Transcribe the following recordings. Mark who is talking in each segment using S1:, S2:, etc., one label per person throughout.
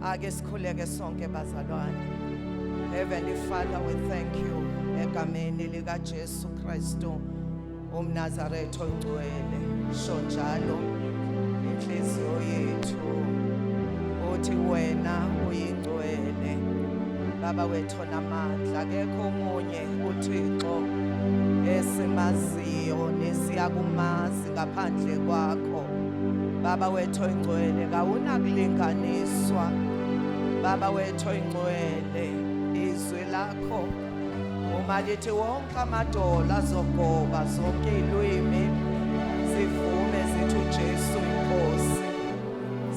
S1: Ake sikhuleke sonke bazalwane. Heavenly Father, we thank you egameni lika Jesu Kristu umNazaretha ongcwele. Sho njalo inhliziyo yethu uthi wena uyingcwele. Baba wethu namandla akekho omunye uThixo esimaziyo nesiyakumazi ngaphandle kwakho. Baba wethu oyingcwele kawunakulinganiswa. Baba wethu oyingcwele izwi lakho uma lithi wonke amadola azogoba zonke ilwimi sivume zithi uJesu inkosi.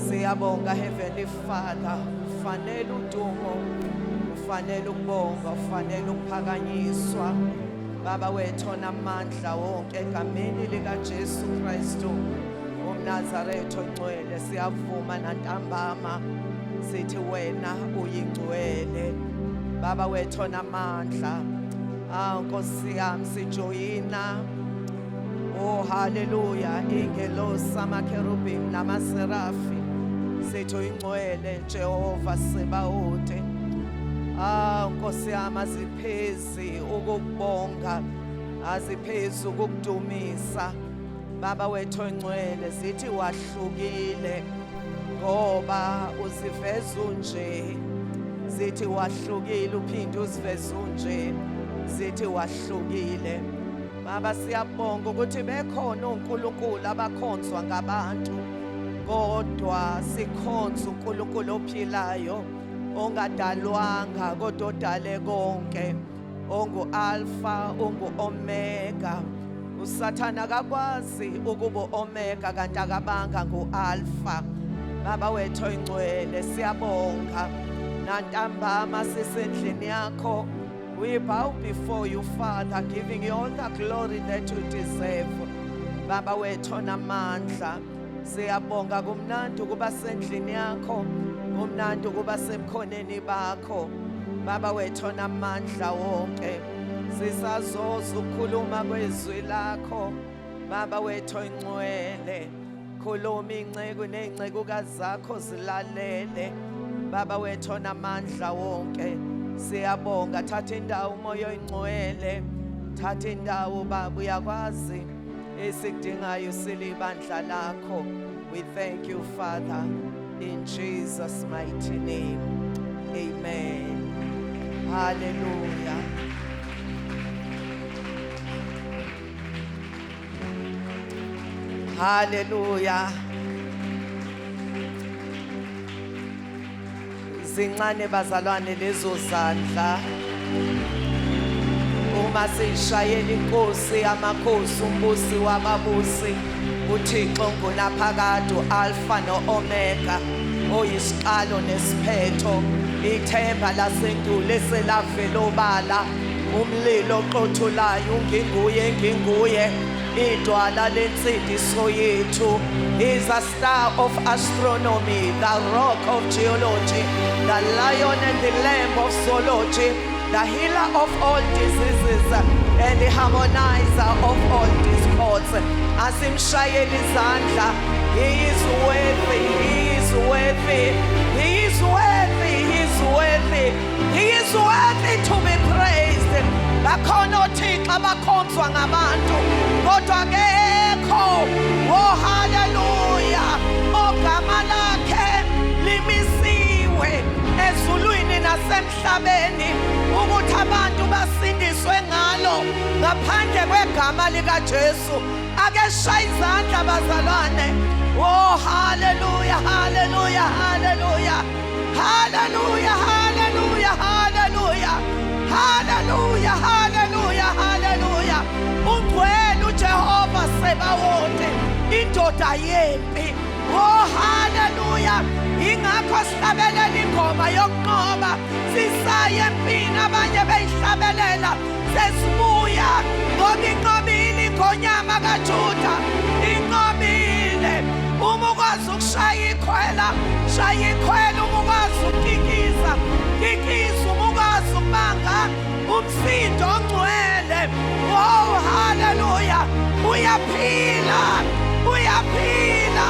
S1: Siyabonga Heavenly Father, ufanele udumo, ufanele ukubonga, ufanele ukuphakanyiswa. Baba wethu onamandla wonke egameni lika Jesu Kristu umNazaretha ongcwele siyavuma nantambama sithi wena uyingcwele. Baba wethu onamandla Nkosi yami sijoyina oh haleluya ingelosi amakerubim namaserafi sithi uyingcwele Jehova Sebaote. Nkosi yami aziphezi ukukubonga, aziphezi ukukudumisa. Baba wethu ongcwele sithi wahlukile ngoba uziveza unje. Sithi wahlukile uphinde uziveza unje. Sithi wahlukile. Baba siyabonga ukuthi bekhona uNkulunkulu abakhonzwa ngabantu, kodwa sikhonza uNkulunkulu ophilayo ongadalwanga kodwa odale konke, ongu Alpha ongu Omega. Usathana akakwazi ukuba Omega kanti akabanga ngu-Alpha. Baba wethu oyingcwele siyabonga nantambama sisendlini yakho. We bow before you, Father, giving you all the glory that you deserve. Baba wethu onamandla siyabonga kumnandi ukuba sendlini yakho, kumnandi ukuba sebukhoneni bakho. Baba wethu onamandla wonke sisazoza ukukhuluma kwezwi lakho. Baba wethu oyingcwele khuluma inceku ney'ncekukazi zakho zilalele. Baba wethu onamandla wonke siyabonga, thatha indawo umoya oyingcwele, thatha indawo Baba, uyakwazi esikudingayo silibandla lakho. We thank you Father in Jesus mighty name. Amen. Hallelujah. Hallelujah. Zincane bazalwane lezo zandla uma sishayela inkosi yamakhosi, umbusi wababusi, uThixo ngunaphakade, uAlpha noOmega, oyisiqalo nesiphetho, ithemba lasendulo eselavela obala, umlilo oqothulayo, unginguye nginguye, idwala lensindiso yethu. Is a star of astronomy, the rock of geology, the lion and the lamb of zoology, the healer of all diseases and the harmonizer of all discords. Asimshayela izandla. He is worthy, he is worthy, he is worthy, he is worthy, he is worthy to be praised. Bakhona oThixo abakhonzwa ngabantu kodwa akekho, oh hallelujah, ogama lakhe limisiwe ezulwini nasemhlabeni ukuthi abantu basindiswe ngalo. Ngaphandle kwegama lika Jesu ake shaya izandla bazalwane. Oh hallelujah, hallelujah, hallelujah, hallelujah, hallelujah, hallelujah, hallelujah, hallelujah, hallelujah. Ungcwele uJehova Sebaote, indoda yempi. Oh hallelujah. Ingakho sihlabelela ingoma yokunqoba, sisaya empini abanye beyihlabelela, sesibuya ngoba inqobile iNgonyama kaJuda, inqobile. Uma ukwazi ukushaya ikhwela, shaya ikhwela. Uma ukwazi ukukikiza, kikiza. Uma ukwazi ukubanga umsindo ongcwele, oh hallelujah, uyaphila, uyaphila,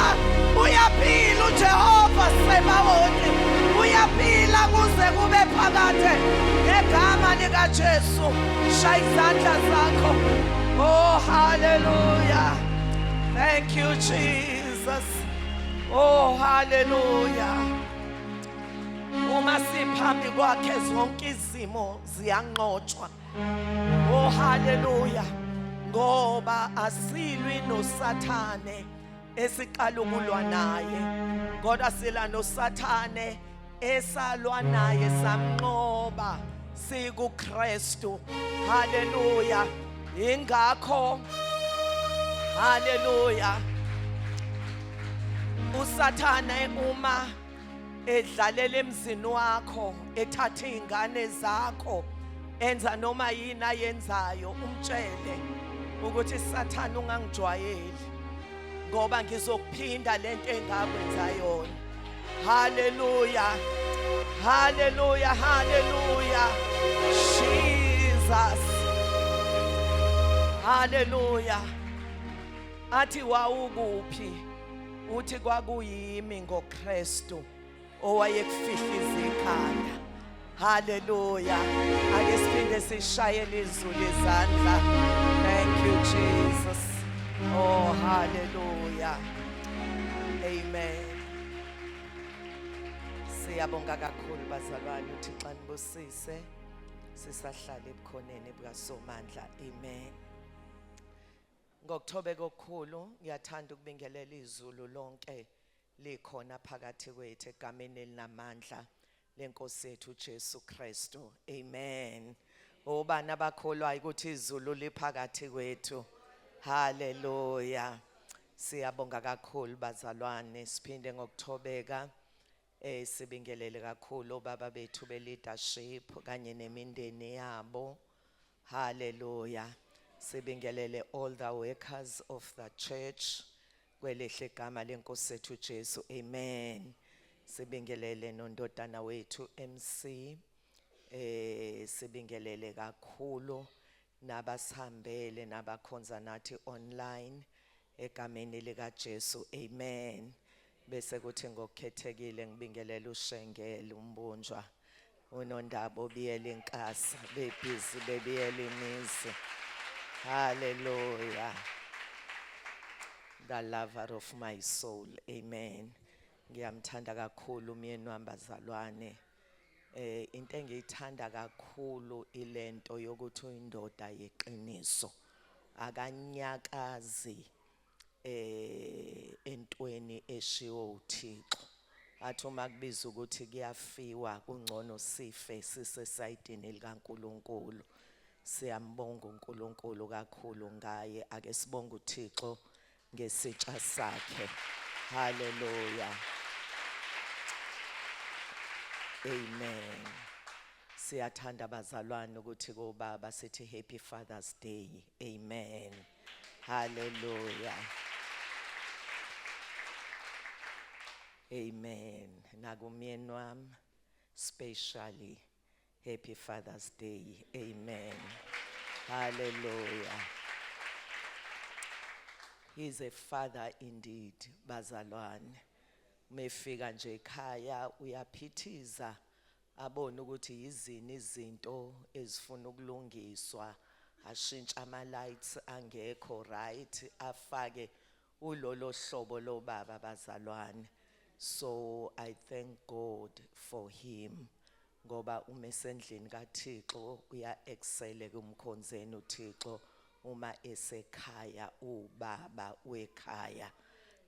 S1: uyaphila uJehova Sebaote, uyaphila. umthathe ngegama likaJesu. Shaya izandla zakho. Oh hallelujah. Thank you Jesus. Oh hallelujah. Uma siphambi kwakhe zonke izimo ziyanqotshwa. Oh hallelujah. Ngoba asilwi noSathane esiqala ukulwa naye, kodwa sila noSathane esalwa naye samnqoba sikuKristu. Hallelujah. Ingakho hallelujah uSathane uma edlalela emzini wakho, ethatha izingane zakho, enza noma yini ayenzayo, umtshele ukuthi Sathane ungangijwayeli ngoba ngizokuphinda lento engakwenza yona. Hallelujah. Hallelujah. Hallelujah. Jesus. Hallelujah. Athi wawukuphi? Uthi kwakuyimi ngoKristu owayekufihliza ikhanda. Hallelujah. Ake siphinde sishayele izulu izandla. Thank you Jesus. Oh hallelujah. Amen. Siyabonga kakhulu bazalwane, uThixo anibusise. Sisahlala ebukhoneni bukaSomandla. Amen. Ngokuthobeka okukhulu ngiyathanda ukubingelela izulu lonke likhona phakathi kwethu egameni elinamandla lenkosi yethu Jesu Kristu. Amen. Obana bakholwayo ukuthi izulu liphakathi kwethu. Hallelujah. Siyabonga kakhulu bazalwane, siphinde ngokuthobeka sibingelele kakhulu obaba bethu be-leadership kanye nemindeni yabo. Hallelujah. Sibingelele all the workers of the church kwelehle igama lenkosi yethu Jesu. Amen. Sibingelele nondodana wethu MC. Sibingelele kakhulu nabasihambele nabakhonza nathi online egameni lika Jesu. Amen. Bese kuthi ngokukhethekile ngibingelela uShengele umbunjwa uNondaba obiyela inkasa bebhizi bebiyela imizi. Hallelujah. The lover of my soul. Amen. Ngiyamthanda kakhulu umyeni wami bazalwane. Into engiyithanda kakhulu ilento yokuthi uyindoda yeqiniso. Akanyakazi entweni eshiwo uThixo. Athi uma kubiza ukuthi kuyafiwa kungcono sife sisesayidini likaNkulunkulu. Siyambonga uNkulunkulu kakhulu ngaye. Ake sibonge uThixo ngesitsha sakhe. Hallelujah. Amen. Siyathanda bazalwane ukuthi kobaba sithi Happy Father's Day. Amen. Hallelujah. Amen. Nakumyeni wami specially Happy Father's Day. Amen. Hallelujah. He's a father indeed, bazalwane. Mefika nje ekhaya uyaphithiza abone ukuthi yizini izinto ezifuna ukulungiswa, ashintsha ama lights angekho right, afake ulolo hlobo lobaba bazalwane. So I thank God for him. Ngoba umesendlini kaThixo uya excel kumkhonzeni uThixo uma esekhaya ubaba wekhaya.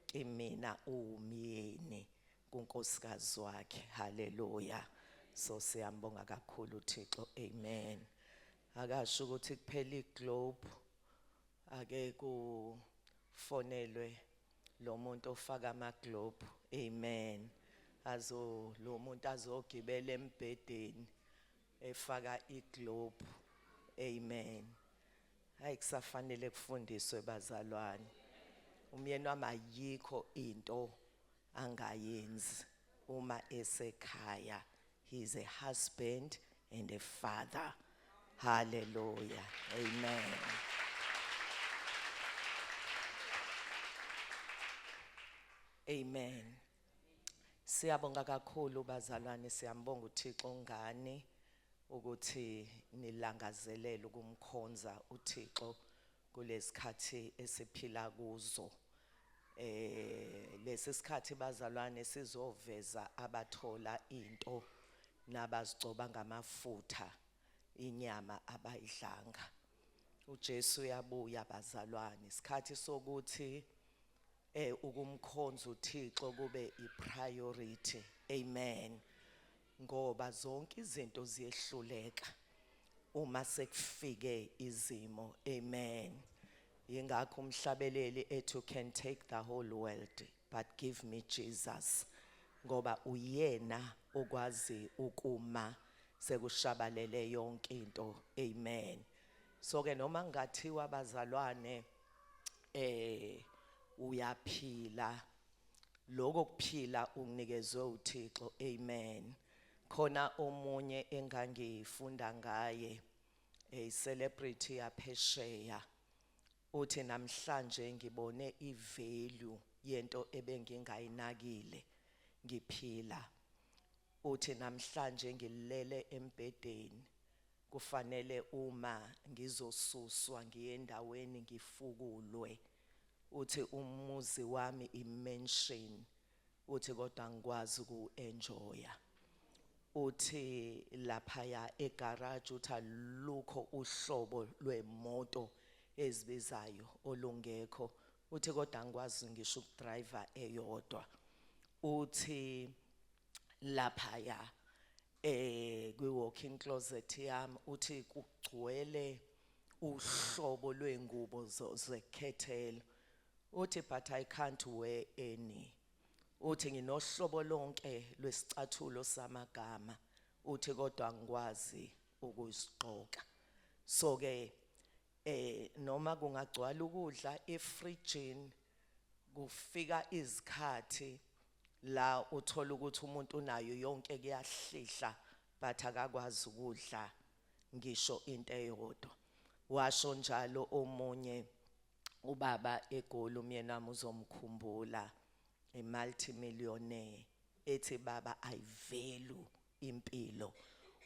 S1: Kimina umyeni kunkosikazi wakhe. Hallelujah. So siyambonga kakhulu uThixo. Amen. Akasho ukuthi kuphela iglobe ake kufonelwe lo muntu ofaka ama globe. Amen. Azo lo muntu azogibela embhedeni efaka iglobe. Amen. Ayikusafanele kufundiswe bazalwane. Umyeni wami ayikho into angayenzi uma esekhaya. He is a husband and a father. Hallelujah. Amen. Amen. Siyabonga kakhulu bazalwane, siyambonga uThixo ngani ukuthi nilangazelele ukumkhonza uThixo kulesikhathi esiphila kuzo. Lesi sikhathi bazalwane sizoveza abathola into nabazigcoba ngamafutha inyama abayidlanga. uJesu uyabuya bazalwane, isikhathi sokuthi ukumkhonza uThixo kube ipriority. Amen. Ngoba zonke izinto ziyehluleka uma sekufike izimo. Amen. Yingakho umhlabeleli ethi you can take the whole world but give me Jesus. Ngoba uyena okwazi ukuma sekushabalele yonke into. Amen. So ke noma ngathiwa bazalwane uyaphila, lokho kuphila unikezwe uThixo. Amen. Khona omunye engangifunda ngaye, celebrity yaphesheya, uthi namhlanje ngibone ivalue yento ebengingayinakile ngiphila. Uthi namhlanje ngilele embedeni kufanele uma ngizosuswa ngiye endaweni ngifukulwe, uthi umuzi wami imention, uthi kodwa ngikwazi ukuenjoya. Uthi laphaya egarage uthi alukho uhlobo lwemoto ezibizayo olungekho, uthi kodwa ngikwazi ngisho ukudriver eyodwa. Uthi laphaya kwi-walk-in closet yami uthi kugcwele uhlobo lwengubo zekhethelo. Uthi but I can't wear any. Uthi nginohlobo lonke lwesicathulo samagama, uthi kodwa ngikwazi ukuzigqoka. So ke noma kungagcwala ukudla efrijini, kufika izikhathi la uthola ukuthi umuntu unayo yonke kuyahlihla but akakwazi ukudla ngisho into eyodwa. Washo njalo omunye ubaba eGoli, umyeni wami uzomkhumbula, multi-millionaire, ethi baba I value impilo.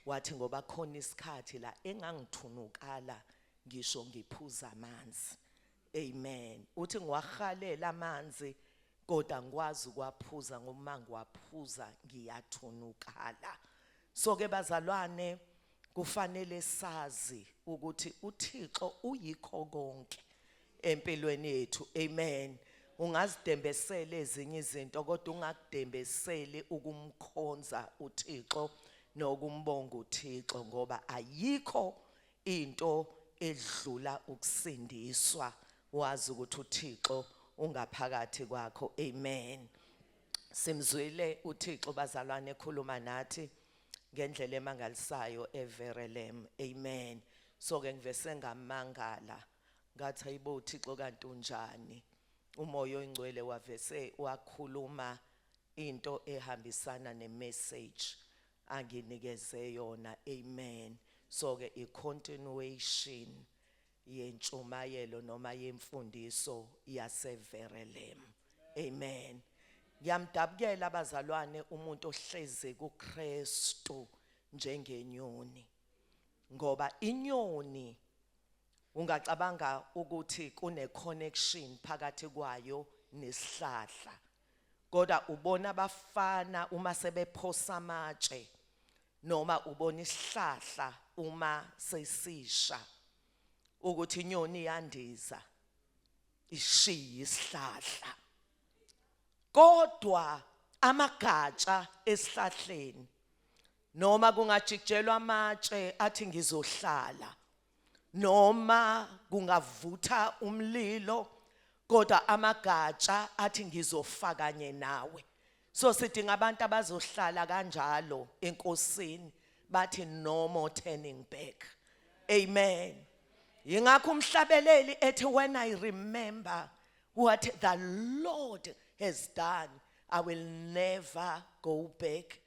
S1: Wathi ngoba khona isikhathi la engangithunukala ngisho ngiphuza amanzi. Amen. Uthi ngiwahalela amanzi kodwa ngikwazi ukwaphuza ngoba ngiwaphuza ngiyathunukala. So ke bazalwane, kufanele sazi ukuthi uThixo uyikho konke empilweni yethu. Amen. Ungazidembesela ezinye izinto kodwa ungakudembeseli ukumkhonza uThixo nokumbonga uThixo, ngoba ayikho into edlula ukusindiswa wazi ukuthi uThixo ungaphakathi kwakho. Amen. Simzwile uThixo bazalwane ekhuluma nathi ngendlela emangalisayo eVerelem. Amen. So ke ngivese ngamangala ngathi hayibo uThixo kanti unjani. Umoya oyingcwele wavese wakhuluma into ehambisana nemessage anginikeze yona. Amen. So ke i-continuation yentshumayelo noma yemfundiso yaseVerelem. Amen. Ngiyamdabukela abazalwane umuntu ohleze kuKristu njengenyoni, ngoba inyoni ungacabanga ukuthi kune connection phakathi kwayo nesihlahla, kodwa ubona abafana uma sebephosa amatshe noma ubona isihlahla uma sesisha ukuthi inyoni yandiza ishiya isihlahla. Kodwa amagatsha esihlahleni noma kungajikelwa amatshe athi ngizohlala, noma kungavutha umlilo kodwa amagatsha athi ngizofaka kanye nawe. So sidinga abantu abazohlala kanjalo enkosini bathi no more turning back. Amen. Yingakho umhlabeleli ethi when I remember what the Lord has done, I will never go back